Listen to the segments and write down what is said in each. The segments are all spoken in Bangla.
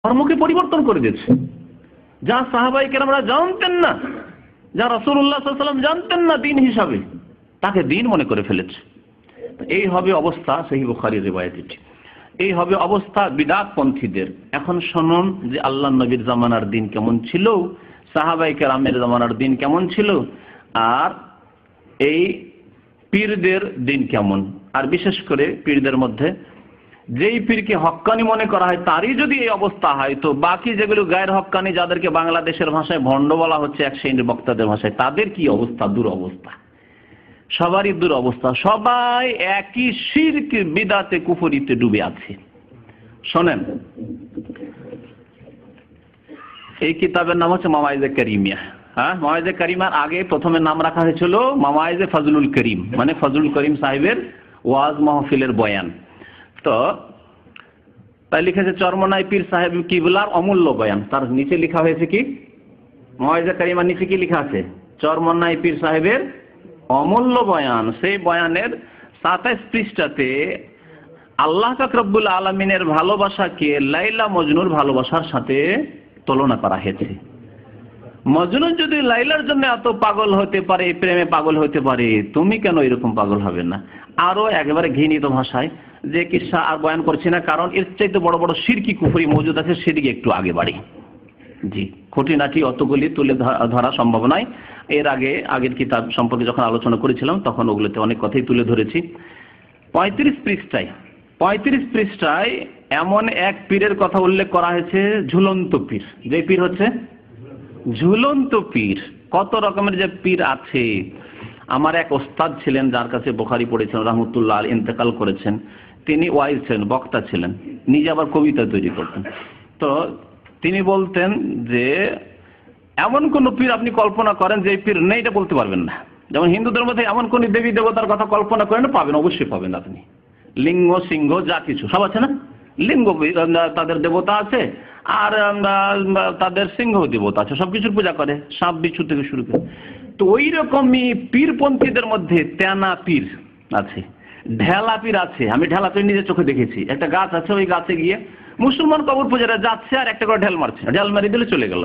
ধর্মকে পরিবর্তন করে দিয়েছে। যা সাহাবায়ে কেরামরা জানতেন না, যা রাসূলুল্লাহ সাল্লাল্লাহু আলাইহি ওয়াসাল্লাম জানতেন না দিন হিসাবে, তাকে দিন মনে করে ফেলেছে। এই হবে অবস্থা, সহিহ বুখারীর রিওয়ায়াত এটি। এই হবে অবস্থা বিদআত পন্থীদের। এখন শুনুন যে আল্লাহর নবীর জামানার দিন কেমন ছিল, সাহাবায়ে কেরামের জামানার দিন কেমন ছিল, আর এই পীরদের দিন কেমন। আর বিশেষ করে পীরদের মধ্যে যেই পীরকে হক্কানি মনে করা হয় তারই যদি এই অবস্থা হয়, তো বাকি যেগুলো গায়ের হক্কানি, যাদেরকে বাংলাদেশের ভাষায় ভণ্ড বলা হচ্ছে এক শ্রেণীর বক্তাদের ভাষায়, তাদের কি অবস্থা? দুরবস্থা, সবারই দুরবস্থা। সবাই একই শিরক, বিদআতে, কুফরিতে ডুবে আছে। শোনেন, এই কিতাবের নাম হচ্ছে মাওয়াইজে কারিমিয়া। মাওয়াইজে কারিমার আগে প্রথমে নাম রাখা হয়েছিল মাওয়াইজে ফজলুল করিম, মানে ফজলুল করিম সাহেবের ওয়াজ মাহফিলের বয়ান। তো তাই লিখেছে চরমনাই পীর সাহেব কিবলার অমূল্য বয়ান। তার নিচে লেখা হয়েছে কি? মাওয়াইজে কারিমার নিচে কি লেখা আছে? চরমনাই পীর সাহেবের অমূল্য বয়ান। সেই বয়ানের 27 পৃষ্ঠাতে আল্লাহ পাক রব্বুল আলামিনের ভালোবাসাকে লাইলা মজনুর ভালোবাসার সাথে তুলনা করা হয়েছে। মজনু যদি লাইলার জন্য এত পাগল হতে পারে, প্রেমে পাগল হতে পারে, তুমি কেন এরকম পাগল হবে না? আরো একেবারে ঘৃণিত ভাষায় যে কিসা আর বয়ান করছি না, কারণ এর চাইতে বড় বড় শিরকি কুফরি মওজুদ আছে, সেদিকে একটু আগে বাড়ি। জি, খুঁটিনাটি অতগুলি তুলে ধরা সম্ভব নয়। এর আগের কিতাব সম্পর্কে যখন আলোচনা করেছিলাম তখন ওগুলোতে অনেক কথাই তুলে ধরেছি। 35 পৃষ্ঠায় এমন এক পীরের কথা উল্লেখ করা হয়েছে, ঝুলন্ত পীর। যে পীর হচ্ছে ঝুলন্ত পীর। কত রকমের যে পীর আছে। আমার এক ওস্তাদ ছিলেন, যার কাছে বুখারী পড়েছেন, রাহমাতুল্লাহ আলাইহি, ইন্তেকাল করেছেন। তিনি ওয়াইজ ছিলেন, বক্তা ছিলেন, নিজে আবার কবিতা তৈরি করতেন। তো তিনি বলতেন যে এমন কোন পীর আপনি কল্পনা করেন যে পীর নেই, এটা বলতে পারবেন না। যেমন হিন্দুদের মধ্যে এমন কোন দেবী দেবতার কথা কল্পনা করেন, পাবেন, অবশ্যই পাবেন আপনি। লিঙ্গ সিংহ যা কিছু সব আছে না, লিঙ্গ তাদের দেবতা আছে, আর তাদের সিংহ দেবতা আছে, সবকিছুর পূজা করে, সাপ বিচ্ছু থেকে শুরু করে। তো ওই রকমই পীরপন্থীদের মধ্যে তেনা পীর আছে, ঢেলা পীর আছে। আমি ঢেলা পীর নিজের চোখে দেখেছি। একটা গাছ আছে, ওই গাছে গিয়ে মুসলমান কবর পূজারা যাচ্ছে আর একটা করে ঢেল মারছে, ঢেল মারি দিলে চলে গেল।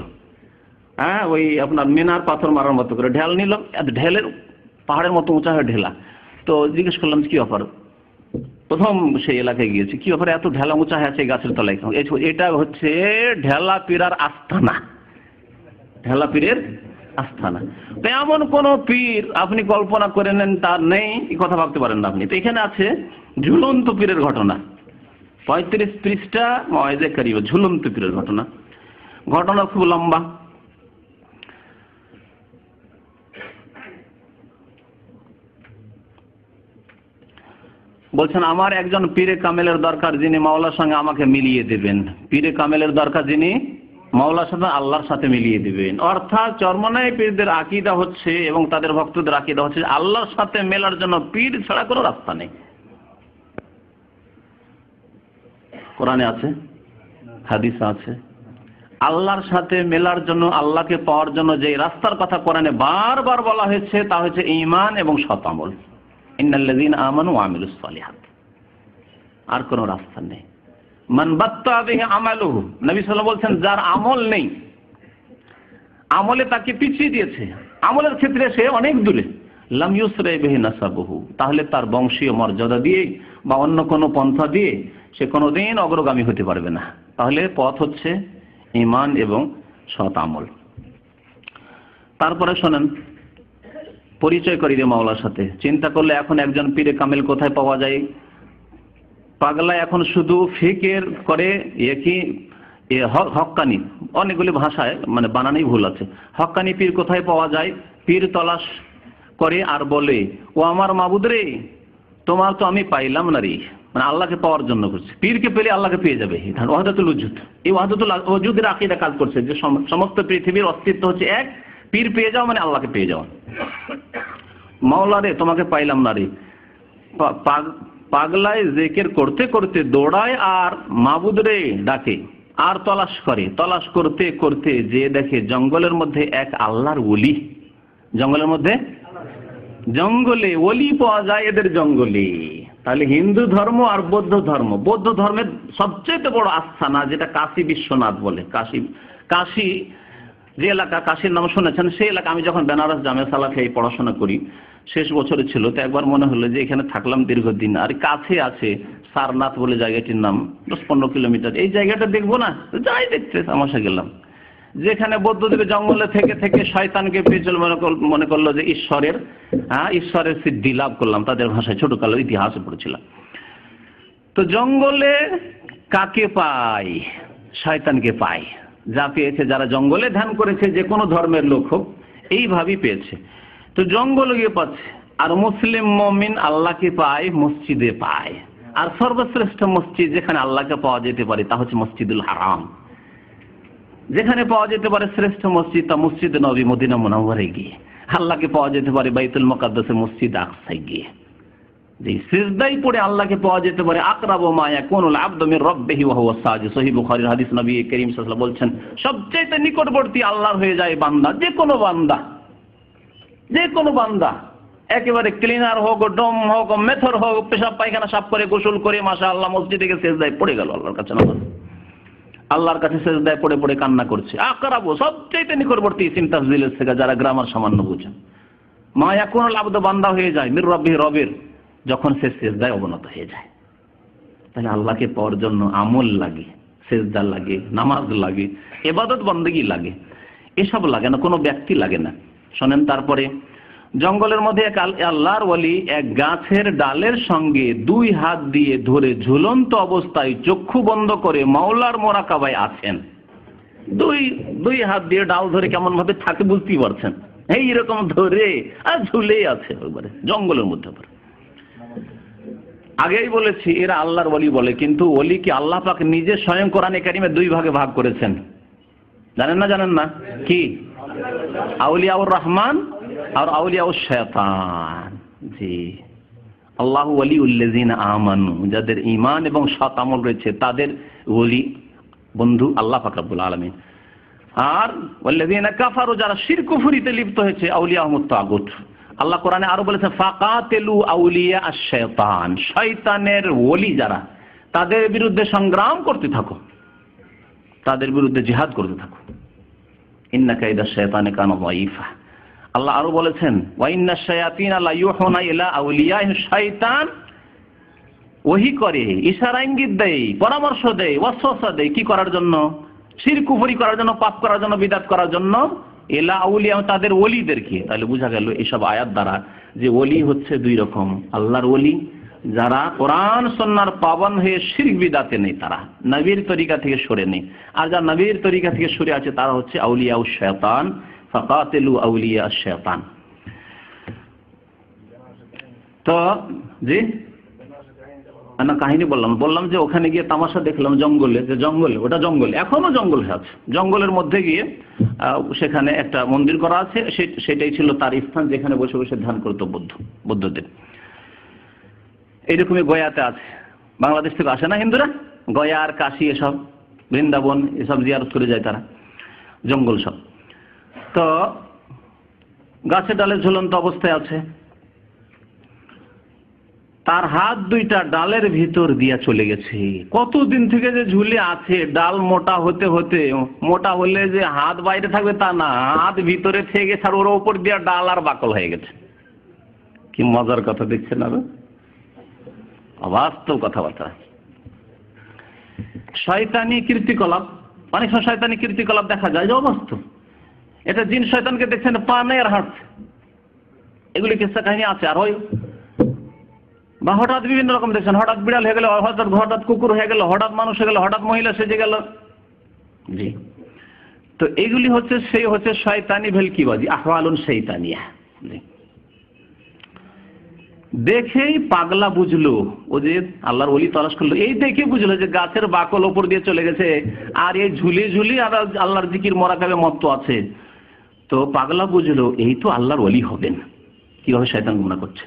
হ্যাঁ, ওই আপনার মিনার পাথর মারার মতো করে ঢেল নিল, ঢেলের পাহাড়ের মতো উঁচা হয়ে ঢেলা। তো জিজ্ঞেস করলাম কি ব্যাপার, প্রথম সেই এলাকায় গিয়েছি, কি ব্যাপারে এত ঢেলা উঁচা হয়ে আছে গাছের তলায়? এটা হচ্ছে ঢেলা পীরার আস্থানা, ঢেলা পীরের আস্থানা। তো এমন কোন পীর আপনি কল্পনা করে নেন তার নেই, এই কথা ভাবতে পারেন না আপনি। তো এখানে আছে ঝুলন্ত পীরের ঘটনা। 35 পৃষ্ঠা মাওয়াইজে কারিমা, ঝুলন্ত পীরের ঘটনা। ঘটনা খুব লম্বা। বলছেন আমার একজন পীরে কামেলের দরকার, যিনি মাওলার সঙ্গে আমাকে মিলিয়ে দেবেন। পীরে কামেলের দরকার, যিনি মাওলার সাথে আল্লাহর সাথে মিলিয়ে দিবেন। অর্থাৎ চরমনাই পীরদের আকীদা হচ্ছে এবং তাদের ভক্তদের আকীদা হচ্ছে আল্লাহর সাথে মেলার জন্য পীর ছাড়া কোনো রাস্তা নেই। কোরআনে আছে, হাদিসে আছে। আল্লাহর সাথে মেলার জন্য, আল্লাহকে পাওয়ার জন্য যে রাস্তার কথা কোরআনে বারবার বলা হয়েছে তা হচ্ছে ঈমান এবং সৎ আমল। ইন্নাল্লাযীনা আমানু ওয়া আমিলুস সালিহাত। আর কোনো রাস্তা নেই। মান বাত্তা বিহি আমালুহু, নবী সাল্লাল্লাহু আলাইহি ওয়াসাল্লাম বলছেন যার আমল নেই, আমলে তাকে পিছিয়ে দিয়েছে, আমলের ক্ষেত্রে সে অনেক দূরে, লাম ইউসরা বিহি নাসাবুহু, তাহলে তার বংশীয় মর্যাদা দিয়ে বা অন্য কোনো পন্থা দিয়ে সে কোনোদিন অগ্রগামী হতে পারবে না। তাহলে পথ হচ্ছে ঈমান এবং সৎ আমল। তারপরে শোনেন, পরিচয় করি রে মাওলার সাথে। চিন্তা করলে এখন একজন পীরে কামেল কোথায় পাওয়া যায়? পাগলা এখন শুধু ফিকের করে, কি হক্কানি, অনেকগুলি ভাষায় মানে বানানেই ভুল আছে। হক্কানি পীর কোথায় পাওয়া যায়? পীর তলাশ করে আর বলে, ও আমার মাবুদ রে, তোমার তো আমি পাইলাম না রে। মানে আল্লাহকে পাওয়ার জন্য করছে। পীরকে পেলে আল্লাহকে পেয়ে যাবে। ওয়াহদাতুল ওজুদ, এই ওয়াহদাতুল ওজুদের আকীদা কাজ করছে যে সমস্ত পৃথিবীর অস্তিত্ব হচ্ছে এক, পীর পেয়ে যাও মানে আল্লাহকে পেয়ে যাও। মাওলা রে, তোমাকে পাইলাম না রে। পাগলায় জিকির করতে করতে দৌড়ায় আর মাবুদ রে ডাকে আর তলাশ করে। তলাশ করতে করতে যে দেখে জঙ্গলের মধ্যে এক আল্লাহর ওলি, জঙ্গলের মধ্যে, জঙ্গলে ওলি পাওয়া যায় এদের জঙ্গলে। তাহলে হিন্দু ধর্ম আর বৌদ্ধ ধর্ম, বৌদ্ধ ধর্মের সবচেয়ে বড় আস্থানা যেটা কাশী বিশ্বনাথ বলে, কাশী যে এলাকা, কাশীর নাম শুনেছেন, সেই এলাকা। আমি যখন বেনারস জামিয়া সালাফিয়ায় পড়াশোনা করি, শেষ বছরে ছিল, তো একবার মনে হলো যে এখানে থাকলাম দীর্ঘদিন, আর কাছে আছে সারনাথ বলে জায়গাটির নাম, 10-15 কিলোমিটার, এই জায়গাটা দেখবো না, যাই দেখতে তামাশা গেলাম। যেখানে বৌদ্ধদের জঙ্গলে থেকে থেকে শয়তানকে পেয়েছিল, মনে করলো যে ঈশ্বরের সিদ্ধি লাভ করলাম, তাদের ভাষায় ছোটকালের ইতিহাসে পড়েছিলাম। তো জঙ্গলে কাকে পায়? শয়তানকে পায়। যা পেয়েছে, যারা জঙ্গলে ধ্যান করেছে, যে কোনো ধর্মের লোক হোক, এইভাবেই পেয়েছে। তো জঙ্গলে গিয়ে পাচ্ছে। আর মুসলিম মুমিন আল্লাহকে পায় মসজিদে পায়। আর সর্বশ্রেষ্ঠ মসজিদ যেখানে আল্লাহকে পাওয়া যেতে পারে তা হচ্ছে মসজিদুল হারাম। যেখানে পাওয়া যেতে পারে শ্রেষ্ঠ মসজিদ তা মসজিদ নবী মদিনা মুনাওয়ারে গিয়ে। আল্লাহকে পাওয়া যেতে পারে বাইতুল মুকাদ্দাসে মসজিদ আকসায় গিয়ে। যে সিজদায় পড়ে আল্লাহকে পাওয়া যেতে পারে আকরাবু মা ইয়াকুনুল আবদু মির রাব্বিহি ওয়া হুয়া সাজিদ। সহিহ বুখারীর হাদিস, নবী করিম সাল্লাল্লাহু আলাইহি ওয়াসাল্লাম বলছেন, সবচেয়ে নিকটবর্তী আল্লাহর হয়ে যায় বান্দা, যে কোনো বান্দা, একেবারে ক্লিনার হোক, ডম হোক, মেথর হোক, পেশাব পায়খানা সাফ করে গোসল করে মাশাআল্লাহ মসজিদে গিয়ে সিজদায় পড়ে গেল আল্লাহর কাছে, আল্লাহর কাছে সিজদায় পড়ে পড়ে কান্না করছে। আকরাবু, সবচেয়ে নিকটবর্তী, ইসিম তাফজিলের থেকে যারা গ্রামার সামান্য বুঝেন, মা ইয়াকুনুল আবদু, বান্দা হয়ে যায় মির রাব্বিহি, রবের, যখন সে সিজদায় অবনত হয়ে যায়। তাহলে আল্লাহকে পাওয়ার জন্য আমল লাগে, সিজদা লাগে, নামাজ লাগে, ইবাদত বন্দেগী লাগে, এসব লাগে না, কোনো ব্যক্তি লাগে না। শোনেন, তারপরে জঙ্গলের মধ্যে এক আল্লাহর ওয়ালি এক গাছের ডালের সঙ্গে 2 হাত দিয়ে ধরে ঝুলন্ত অবস্থায় চক্ষু বন্ধ করে মাওলার মোরাকাবায় আছেন। দুই হাত দিয়ে ডাল ধরে কেমন ভাবে থাকে বুঝতেই পারছেন, এইরকম ধরে আর ঝুলেই আছে একবারে জঙ্গলের মধ্যে। আগেই বলেছি এরা আল্লাহর ওয়ালি বলে, কিন্তু ওলি কি আল্লাহ পাক নিজে স্বয়ং কোরআনে কারিমে 2 ভাগে ভাগ করেছেন। জানেন না? কি? আউলিয়াউর রহমান আর আউলিয়াউশ শয়তান। জি, আল্লাহু ওয়ালিউল্লাযিনা আমানু, যাদের ঈমান এবং সৎ আমল রয়েছে তাদের ওলি, বন্ধু আল্লাহ পাক রব্বুল আলামিন। আর ওয়াল্লাযিনা কাফারু, যারা শিরক কুফরিতে লিপ্ত হয়েছে, আউলিয়াহুমুত তাগুত। আল্লাহ কোরআনে আরো বলেছেন ফাকাতিলু আউলিয়া আশ-শায়তান, শয়তানের ওলি যারা, তাদের বিরুদ্ধে সংগ্রাম করতে থাকো, তাদের বিরুদ্ধে জিহাদ করতে থাকো। ইন্না কাইদাশ শায়তানি কানা যায়ীফা। আল্লাহ আরো বলেছেন ওয়া ইন্নাশ শায়াতিনা লা ইউহুনা ইলা আউলিয়াইহিশ শায়তান, ওহী করে, ইশারা ইঙ্গিত দেয়, পরামর্শ দেয়, ওয়াসওয়াসা দেয়, কি করার জন্য? শিরক কুফরি করার জন্য, পাপ করার জন্য, বিদআত করার জন্য। এলা আউলিয়া, তাদের ওলিদেরকে। তাহলে বোঝা গেল এসব আয়াত দ্বারা যে ওলি হচ্ছে 2 রকম। আল্লাহর ওলি যারা কোরআন সুন্নাহর পাবন হয়ে শিরক বিদআতে নেই, তারা নবীর তরিকা থেকে সরে নেই। আর যারা নবীর তরিকা থেকে সরে আছে তারা হচ্ছে আউলিয়াউশ শয়তান। ফাকাতিলু আউলিয়া আশ-শায়তান। তো জি না, কাহিনী বললাম যে ওখানে গিয়ে তামাশা দেখলাম জঙ্গলে, যে জঙ্গলে, ওটা জঙ্গল, এখনো জঙ্গল আছে। জঙ্গলের মধ্যে গিয়ে সেখানে একটা মন্দির করা আছে, সেটাই ছিল তার স্থান, যেখানে বসে বসে ধ্যান করতো বৌদ্ধদের। এইরকমই গয়াতে আছে, বাংলাদেশ থেকে আসে না হিন্দুরা, গয়া আর কাশী এসব, বৃন্দাবন এসব জিয়ারত করে যায় তারা, জঙ্গল সব। তো গাছের ডালে ঝুলন্ত অবস্থায় আছে, তার হাত 2টা ডালের ভিতর দিয়া চলে গেছে। কতদিন থেকে যে ঝুলে আছে, ডাল মোটা হতে হতে, মোটা হলে যে হাত বাইরে থাকবে তা না, হাত ভিতরে থেকে গেছে, আর ওর উপর দিয়া ডাল আর বাকল হয়ে গেছে। কি মজার কথা দেখছেন না? অবাস্তব কথাবার্তা। শয়তানি কীর্তিকলাপ, অনেক সময় শয়তানি কীর্তিকলাপ দেখা যায় যে অবাস্তব। এটা জিন শয়তানকে দেখছেন পা নেই আর হাঁটছে, এগুলি কিসসা কাহিনী আছে। আর ওই বা হঠাৎ বিভিন্ন রকম দেখছেন, হঠাৎ বিড়াল হয়ে গেল, হঠাৎ কুকুর হয়ে গেল, হঠাৎ মানুষ হয়ে গেল, হঠাৎ মহিলা সেজে গেল। জি, তো এইগুলি হচ্ছে শয়তানি ভেলকিবাজি, আহওয়ালুন শয়তানিয়া। দেখেই পাগলা বুঝলো, ও যে আল্লাহর ওলি তালাশ করলো, এই দেখে বুঝলো যে গাছের বাকল ওপর দিয়ে চলে গেছে, আর এই ঝুলি আর আল্লাহর জিকির মোরাকাবে মত্ত আছে। তো পাগলা বুঝলো এই তো আল্লাহর ওলি হবেন। কিভাবে শয়তান গুনাহ করছে,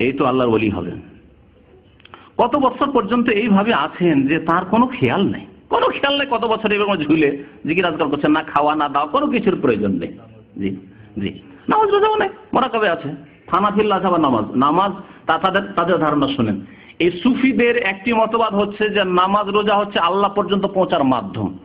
এই তো আল্লাহর ওলি হবেন। কত বছর পর্যন্ত এইভাবে আছেন যে তার কোনো খেয়াল নেই, কত বছর এরকম ঝুলে জিকির আজকাল করছেন, না খাওয়া না দাওয়া, কোনো কিছুর প্রয়োজন নেই। জি জি, নামাজ রোজাও নেই, মোরাকাবে আছে, ফানাফিল্লাহ নামাজ তাদের তাদের ধারণা শুনেন। এই সুফিদের একটি মতবাদ হচ্ছে যে নামাজ রোজা হচ্ছে আল্লাহ পর্যন্ত পৌঁছার মাধ্যম।